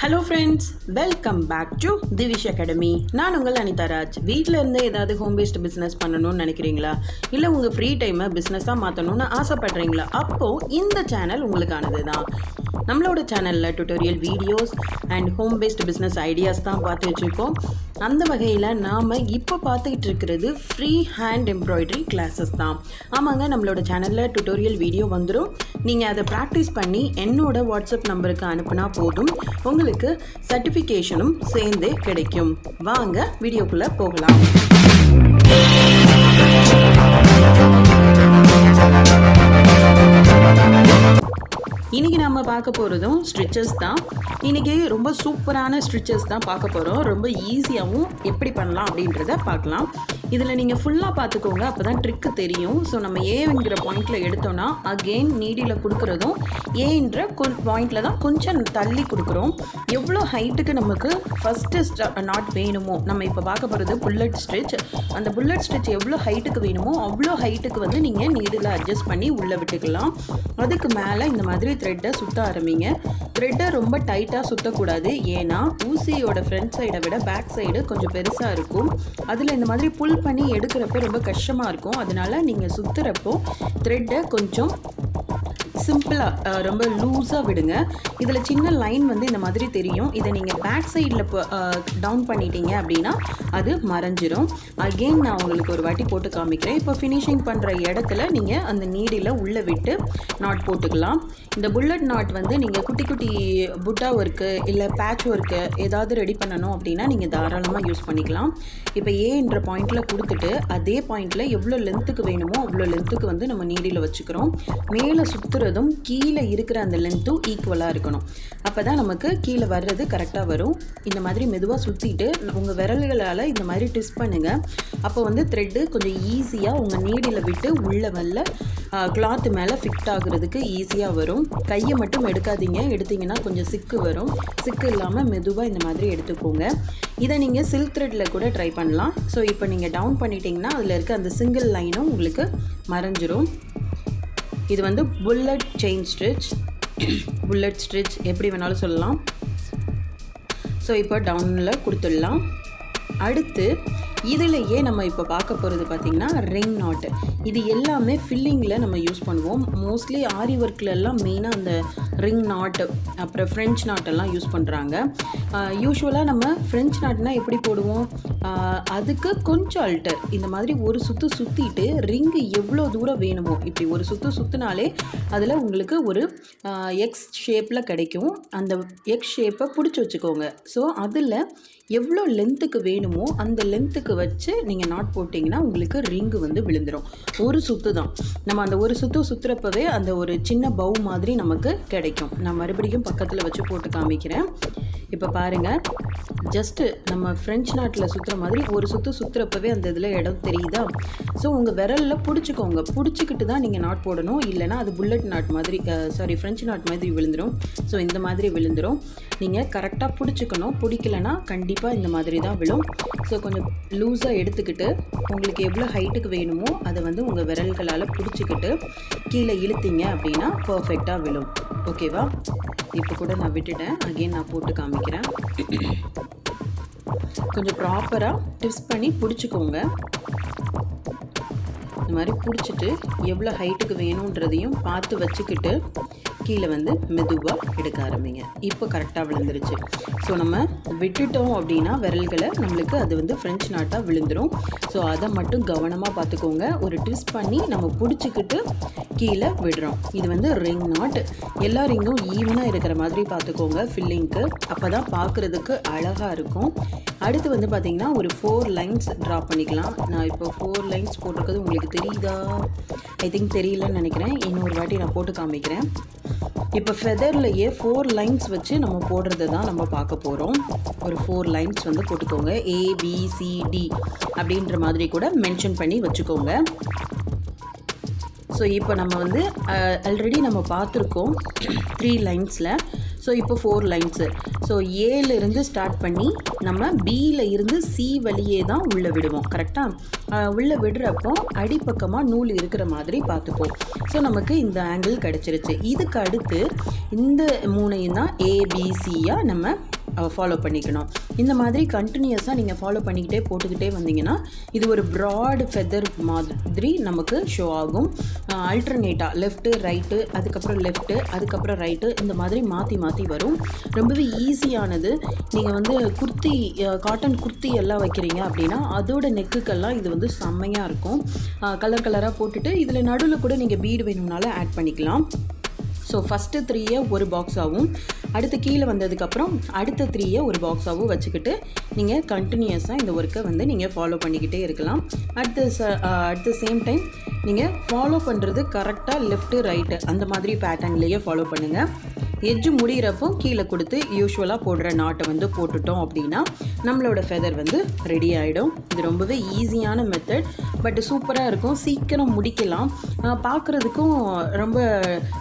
Hello friends, welcome back to DIVISH Academy. நான் உங்கள் Anitharaj. வீட்ல இருந்து ஏதாவது ஹோம் பேஸ்ட் பிசினஸ் பண்ணணும்னு நினைக்கிறீங்களா? இல்ல உங்க ஃப்ரீ டைமை பிசினஸா மாத்தணும்னு ஆசைப்படுறீங்களா? அப்போ இந்த சேனல் உங்களுக்கானது தான். நம்மளோட சேனல்ல tutorial videos and home based business ideas தான் பார்த்து வச்சிருக்கோம். அந்த வகையில் நாம் இப்போ பார்த்துக்கிட்டு இருக்கிறது ஃப்ரீ ஹேண்ட் எம்ப்ராய்டரி கிளாஸஸ் தான். ஆமாங்க, நம்மளோட சேனலில் டியூட்டோரியல் வீடியோ வந்துடும். நீங்கள் அதை ப்ராக்டிஸ் பண்ணி என்னோட வாட்ஸ்அப் நம்பருக்கு அனுப்புனா போதும், உங்களுக்கு சர்டிஃபிகேஷனும் சேர்ந்தே கிடைக்கும். வாங்க வீடியோக்குள்ளே போகலாம். இன்றைக்கி நம்ம பார்க்க போகிறதும் ஸ்டிச்சஸ் தான். இன்றைக்கி ரொம்ப சூப்பரான ஸ்டிச்சஸ் தான் பார்க்க போகிறோம். ரொம்ப ஈஸியாகவும் எப்படி பண்ணலாம் அப்படின்றத பார்க்கலாம். இதில் நீங்கள் ஃபுல்லாக பார்த்துக்கோங்க, அப்போ தான் ட்ரிக்கு தெரியும். ஸோ நம்ம ஏங்கிற பாயிண்டில் எடுத்தோன்னா அகெயின் நீடியில் கொடுக்குறதும் ஏன்ற பாயிண்டில் தான் கொஞ்சம் தள்ளி கொடுக்குறோம். எவ்வளோ ஹைட்டுக்கு நமக்கு ஃபஸ்ட்டு நாட் வேணுமோ, நம்ம இப்போ பார்க்க போகிறது புல்லட் ஸ்டிச். அந்த புல்லட் ஸ்டிச் எவ்வளோ ஹைட்டுக்கு வேணுமோ அவ்வளோ ஹைட்டுக்கு வந்து நீங்கள் நீடில் அட்ஜஸ்ட் பண்ணி உள்ளே விட்டுக்கலாம். அதுக்கு மேலே இந்த மாதிரி த்ரெட்டை சுற்ற ஆரம்பிங்க. த்ரெட்டை ரொம்ப டைட்டாக சுற்றக்கூடாது, ஏன்னா ஊசியோட ஃப்ரண்ட் சைடை விட பேக் சைடு கொஞ்சம் பெருசாக இருக்கும். அதில் இந்த மாதிரி புல் பண்ணி எடுக்கிறப்ப ரொம்ப கஷ்டமாக இருக்கும். அதனால் நீங்கள் சுற்றுறப்போ த்ரெட்டை கொஞ்சம் சிம்பிளாக ரொம்ப லூஸாக விடுங்க. இதில் சின்ன லைன் வந்து இந்த மாதிரி தெரியும். இதை நீங்கள் பேக் சைடில் டவுன் பண்ணிட்டீங்க அப்படின்னா அது மறைஞ்சிரும். அகெயின் நான் உங்களுக்கு ஒரு வாட்டி போட்டு காமிக்கிறேன். இப்போ ஃபினிஷிங் பண்ணுற இடத்துல நீங்கள் அந்த நீடில் உள்ளே விட்டு நாட் போட்டுக்கலாம். இந்த புல்லட் நாட் வந்து நீங்கள் குட்டி குட்டி புட்டா ஒர்க்கு இல்லை பேட்ச் ஒர்க்கு ஏதாவது ரெடி பண்ணணும் அப்படின்னா நீங்கள் தாராளமாக யூஸ் பண்ணிக்கலாம். இப்போ ஏன்ற பாயிண்டில் கொடுத்துட்டு அதே பாயிண்டில் எவ்வளோ லென்த்துக்கு வேணுமோ அவ்வளோ லென்த்துக்கு வந்து நம்ம நீடில் வச்சுக்கிறோம். மேலே சுற்றுறதும் கீழே இருக்கிற அந்த லென்த்தும் ஈக்குவலாக இருக்கணும். அப்போ தான் நமக்கு கீழே வர்றது கரெக்டாக வரும். இந்த மாதிரி மெதுவாக சுற்றிட்டு உங்கள் விரல்களால் இந்த மாதிரி ட்விஸ்ட் பண்ணுங்கள். அப்போ வந்து த்ரெட்டு கொஞ்சம் ஈஸியாக உங்கள் நீடில் விட்டு உள்ளே வரல கிளாத்து மேலே ஃபிட் ஆகுறதுக்கு ஈஸியாக வரும். கையை மட்டும் எடுக்காதீங்க, எடுத்திங்கன்னா கொஞ்சம் சிக்கு வரும். சிக்கு இல்லாமல் மெதுவாக இந்த மாதிரி எடுத்துக்கோங்க. இதை நீங்கள் சில்க் த்ரெட்டில் கூட ட்ரை பண்ணலாம். ஸோ இப்போ நீங்கள் டவுன் பண்ணிட்டீங்கன்னா அதில் இருக்க அந்த சிங்கிள் லைனும் உங்களுக்கு மறைஞ்சிரும். இது வந்து bullet chain stitch, bullet stitch எப்படி வேணாலும் சொல்லலாம். ஸோ இப்போ டவுனில் கொடுத்துடலாம். அடுத்து இதிலேயே நம்ம இப்போ பார்க்க போகிறது பார்த்திங்கன்னா ரிங் நாட்டு. இது எல்லாமே ஃபில்லிங்கில் நம்ம யூஸ் பண்ணுவோம். மோஸ்ட்லி ஆரி ஒர்க்லெல்லாம் மெயினாக அந்த ரிங் நாட்டு அப்புறம் ஃப்ரெஞ்ச் நாட்டெல்லாம் யூஸ் பண்ணுறாங்க. யூஸ்வலாக நம்ம ஃப்ரெஞ்ச் நாட்னால் எப்படி போடுவோம், அதுக்கு கொஞ்சம் அல்டர். இந்த மாதிரி ஒரு சுற்றிட்டு ரிங்கு எவ்வளோ தூரம் வேணுமோ இப்படி ஒரு சுற்றினாலே அதில் உங்களுக்கு ஒரு எக்ஸ் ஷேப்பில் கிடைக்கும். அந்த எக்ஸ் ஷேப்பை பிடிச்சி வச்சுக்கோங்க. ஸோ அதில் எவ்வளோ லென்த்துக்கு வேணுமோ அந்த லென்த்துக்கு வச்சு நீங்கள் நாட் போட்டிங்கன்னா உங்களுக்கு ரிங்கு வந்து விழுந்துடும். ஒரு சுற்று தான். நம்ம அந்த ஒரு சுற்றுறப்பவே அந்த ஒரு சின்ன பவு மாதிரி நமக்கு கிடைக்கும். நான் மறுபடியும் பக்கத்தில் வச்சு போட்டு காமிக்கிறேன். இப்போ பாருங்கள், ஜஸ்ட்டு நம்ம ஃப்ரெஞ்ச் நாட்டில் சுற்றுற மாதிரி ஒரு சுற்றுறப்பவே அந்த இதில் இடம் தெரியுதா? ஸோ உங்கள் விரலில் பிடிச்சிக்கோங்க. பிடிச்சிக்கிட்டு தான் நீங்கள் நாட் போடணும், இல்லைனா அது புல்லட் நாட் மாதிரி ஃப்ரெஞ்ச் நாட் மாதிரி விழுந்துடும். ஸோ இந்த மாதிரி விழுந்துடும். நீங்கள் கரெக்டாக பிடிச்சிக்கணும். பிடிக்கலைன்னா கண்டிப்பாக இந்த மாதிரி தான் விழும். ஸோ கொஞ்சம் லூஸாக எடுத்துக்கிட்டு உங்களுக்கு எவ்வளோ ஹைட்டுக்கு வேணுமோ அதை வந்து உங்கள் விரல்களால் பிடிச்சிக்கிட்டு கீழே இழுத்தீங்க அப்படின்னா பர்ஃபெக்டாக விழும். ஓகேவா? இப்போ கூட நான் விட்டுட்டேன். அகெயின் நான் போட்டு காமிக்கிறேன். கொஞ்சம் ப்ராப்பராக ட்விஸ்ட் பண்ணி பிடிச்சிக்கோங்க. இந்த மாதிரி பிடிச்சிட்டு எவ்வளோ ஹைட்டுக்கு வேணுன்றதையும் பார்த்து வச்சுக்கிட்டு கீழே வந்து மெதுவாக எடுக்க ஆரம்பிங்க. இப்போ கரெக்டாக விழுந்துருச்சு. ஸோ நம்ம விட்டுட்டோம் அப்படின்னா விரல்களை நம்மளுக்கு அது வந்து ஃப்ரெஞ்ச் நாட்டாக விழுந்துடும். ஸோ அதை மட்டும் கவனமாக பார்த்துக்கோங்க. ஒரு ட்விஸ்ட் பண்ணி நம்ம பிடிச்சிக்கிட்டு கீழே விடுறோம். இது வந்து ரிங் நாட். எல்லா ரிங்கும் ஈவனாக இருக்கிற மாதிரி பார்த்துக்கோங்க ஃபில்லிங்க்கு. அப்போ தான் பார்க்குறதுக்கு அழகாக இருக்கும். அடுத்து வந்து பார்த்திங்கன்னா ஒரு 4 லைன்ஸ் ட்ரா பண்ணிக்கலாம். நான் இப்போ 4 லைன்ஸ் போட்டிருக்கிறது உங்களுக்கு தெரியுதா? ஐ திங்க் தெரியலன்னு நினைக்கிறேன். இன்னொரு வாட்டி நான் போட்டு காமிக்கிறேன். இப்போ ஃபெதர்லையே 4 லைன்ஸ் வச்சு நம்ம போடுறது தான் நம்ம பார்க்க போகிறோம். ஒரு 4 லைன்ஸ் வந்து போட்டுக்கோங்க. ABCD அப்படின்ற மாதிரி கூட மென்ஷன் பண்ணி வச்சுக்கோங்க. ஸோ இப்போ நம்ம வந்து ஆல்ரெடி நம்ம பார்த்துருக்கோம் 3 லைன்ஸில். ஸோ இப்போ 4 லைன்ஸு. ஸோ ஏலேருந்து ஸ்டார்ட் பண்ணி நம்ம பியில் இருந்து சி வழியே தான் உள்ளே விடுவோம். கரெக்டாக உள்ளே விடுறப்போ அடிப்பக்கமாக நூல் இருக்கிற மாதிரி பார்த்துப்போம். ஸோ நமக்கு இந்த ஆங்கிள் கிடச்சிருச்சு. இதுக்கு அடுத்து இந்த 3ஐயும் தான் ஏபிசியாக நம்ம ஃபாலோ பண்ணிக்கணும். இந்த மாதிரி கண்டினியூஸாக நீங்கள் ஃபாலோ பண்ணிக்கிட்டே போட்டுக்கிட்டே வந்தீங்கன்னா இது ஒரு ப்ராட் ஃபெதர் மாதிரி நமக்கு ஷோ ஆகும். அல்டர்னேட்டாக லெஃப்ட்டு ரைட்டு, அதுக்கப்புறம் லெஃப்ட்டு, அதுக்கப்புறம் ரைட்டு, இந்த மாதிரி மாற்றி மாற்றி வரும். ரொம்பவே ஈஸியானது. நீங்கள் வந்து குர்த்தி, காட்டன் குர்த்தி எல்லாம் வைக்கிறீங்க அப்படின்னா அதோட நெக்குக்கெல்லாம் இது வந்து செம்மையாக இருக்கும். கலர் கலராக போட்டுட்டு இதில் நடுவில் கூட நீங்கள் பீடு வேணும்னாலும் ஆட் பண்ணிக்கலாம். ஸோ ஃபஸ்ட்டு 3ஐ ஒரு பாக்ஸாகவும், அடுத்து கீழே வந்ததுக்கப்புறம் அடுத்த 3ஐ ஒரு பாக்ஸாகவும் வச்சுக்கிட்டு நீங்கள் கண்டினியூஸாக இந்த ஒர்க்கை வந்து நீங்கள் ஃபாலோ பண்ணிக்கிட்டே இருக்கலாம். அட் த சேம் டைம் நீங்கள் ஃபாலோ பண்ணுறது கரெக்டாக லெஃப்ட்டு ரைட்டு அந்த மாதிரி பேட்டர்ன்லேயே ஃபாலோ பண்ணுங்கள். எட்ஜு முடிகிறப்போ கீழே கொடுத்து யூஸ்வலாக போடுற நாட்டை வந்து போட்டுட்டோம் அப்படின்னா நம்மளோட ஃபெதர் வந்து ரெடி ஆகிடும். இது ரொம்பவே ஈஸியான மெத்தட், பட் சூப்பராக இருக்கும். சீக்கிரம் முடிக்கலாம். பார்க்குறதுக்கும் ரொம்ப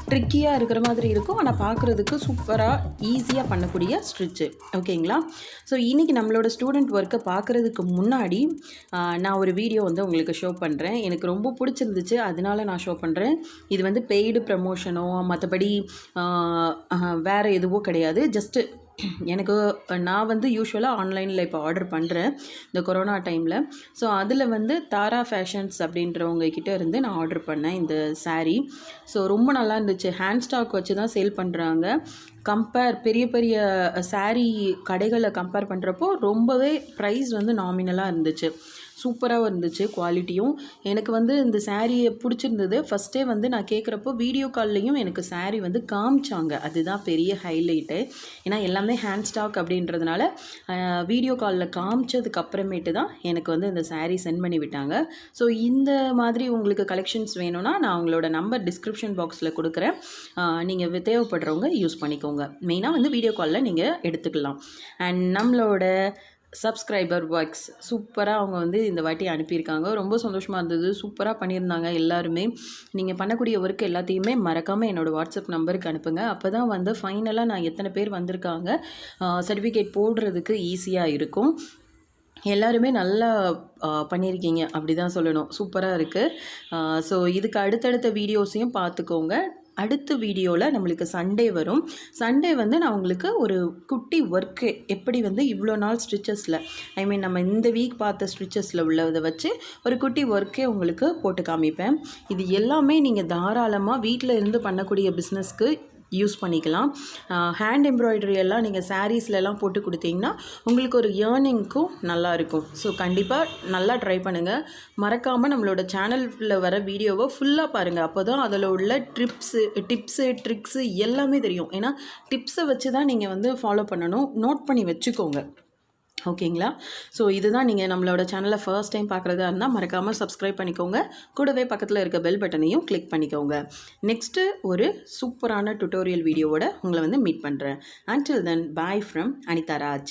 ட்ரிக்கியாக இருக்கிற மாதிரி இருக்கும், ஆனால் பார்க்குறதுக்கு சூப்பராக ஈஸியாக பண்ணக்கூடிய ஸ்டிச்சு. ஓகேங்களா? ஸோ இன்றைக்கி நம்மளோட ஸ்டூடெண்ட் ஒர்க்கை பார்க்குறதுக்கு முன்னாடி நான் ஒரு வீடியோ வந்து உங்களுக்கு ஷோ பண்ணுறேன். எனக்கு ரொம்ப பிடிச்சிருந்துச்சு, அதனால நான் ஷோ பண்ணுறேன். இது வந்து பெய்டு ப்ரமோஷனோ மற்றபடி வேறு எதுவோ கிடையாது. ஜஸ்ட்டு எனக்கு நான் வந்து யூஸ்வலாக ஆன்லைனில் இப்போ ஆர்டர் பண்ணுறேன் இந்த கொரோனா டைமில். ஸோ அதில் வந்து தாரா ஃபேஷன்ஸ் அப்படின்றவங்க கிட்டே இருந்து நான் ஆர்டர் பண்ணேன் இந்த saree. ஸோ ரொம்ப நல்லா இருந்துச்சு. ஹேண்ட் ஸ்டாக் வச்சு தான் சேல் பண்ணுறாங்க. பெரிய பெரிய saree கடைகளை கம்பேர் பண்ணுறப்போ ரொம்பவே ப்ரைஸ் வந்து நாமினலாக இருந்துச்சு. சூப்பராக இருந்துச்சு குவாலிட்டியும். எனக்கு வந்து இந்த சாரியை பிடிச்சிருந்தது. ஃபஸ்ட்டே வந்து நான் கேட்குறப்போ வீடியோ கால்லையும் எனக்கு saree வந்து காமிச்சாங்க. அதுதான் பெரிய ஹைலைட்டு. ஏன்னா எல்லாமே ஹேண்ட் ஸ்டாக் அப்படின்றதுனால வீடியோ காலில் காமிச்சதுக்கு அப்புறமேட்டு தான் எனக்கு வந்து இந்த saree சென்ட் பண்ணி விட்டாங்க. ஸோ இந்த மாதிரி உங்களுக்கு கலெக்ஷன்ஸ் வேணும்னா நான் உங்களோட நம்பர் டிஸ்கிரிப்ஷன் பாக்ஸில் கொடுக்குறேன். நீங்கள் தேவைப்படுறவங்க யூஸ் பண்ணிக்கோங்க. மெயினாக வந்து வீடியோ காலில் நீங்கள் எடுத்துக்கலாம். அண்ட் நம்மளோட சப்ஸ்கிரைபர் ஒர்க்ஸ் சூப்பராக அவங்க வந்து இந்த வாட்டி அனுப்பியிருக்காங்க. ரொம்ப சந்தோஷமாக இருந்தது. சூப்பராக பண்ணியிருந்தாங்க எல்லாருமே. நீங்கள் பண்ணக்கூடிய ஒர்க் எல்லாத்தையுமே மறக்காமல் என்னோடய வாட்ஸ்அப் நம்பருக்கு அனுப்புங்க. அப்போ தான் வந்து ஃபைனலாக நான் எத்தனை பேர் வந்திருக்காங்க சர்டிஃபிகேட் போடுறதுக்கு ஈஸியாக இருக்கும். எல்லாருமே நல்லா பண்ணியிருக்கீங்க அப்படி தான் சொல்லணும். சூப்பராக இருக்குது. ஸோ இதுக்கு அடுத்தடுத்த வீடியோஸையும் பார்த்துக்கோங்க. அடுத்த வீடியோவில் நம்மளுக்கு சண்டே வரும். சண்டே வந்து நான் உங்களுக்கு ஒரு குட்டி ஒர்க்கு எப்படி வந்து இவ்வளோ நாள் ஸ்டிச்சஸில் நம்ம இந்த வீக் பார்த்த ஸ்டிச்சஸில் உள்ளதை வச்சு ஒரு குட்டி ஒர்க்கே உங்களுக்கு போட்டு காமிப்பேன். இது எல்லாமே நீங்கள் தாராளமாக வீட்டில் இருந்து பண்ணக்கூடிய பிஸ்னஸ்க்கு யூஸ் பண்ணிக்கலாம். ஹேண்ட் எம்ப்ராய்டரி எல்லாம் நீங்கள் சாரீஸ்லலாம் போட்டு கொடுத்தீங்கன்னா உங்களுக்கு ஒரு ஏர்னிங்க்கும் நல்லாயிருக்கும். ஸோ கண்டிப்பாக நல்லா ட்ரை பண்ணுங்கள். மறக்காமல் நம்மளோட சேனலில் வர வீடியோவை ஃபுல்லாக பாருங்கள். அப்போ தான் அதில் உள்ள டிப்ஸு ட்ரிக்ஸு எல்லாமே தெரியும். ஏன்னா டிப்ஸை வச்சு தான் நீங்கள் வந்து ஃபாலோ பண்ணணும். நோட் பண்ணி வச்சுக்கோங்க. ஓகேங்களா? ஸோ இதுதான் நீங்கள் நம்மளோட சேனலை ஃபர்ஸ்ட் டைம் பார்க்குறதா இருந்தால் மறக்காமல் சப்ஸ்கிரைப் பண்ணிக்கோங்க. கூடவே பக்கத்தில் இருக்க பெல் பட்டனையும் கிளிக் பண்ணிக்கோங்க. நெக்ஸ்ட்டு ஒரு சூப்பரான டுட்டோரியல் வீடியோவோட உங்களை வந்து மீட் பண்ணுறேன். Until then, bye from Anitharaj.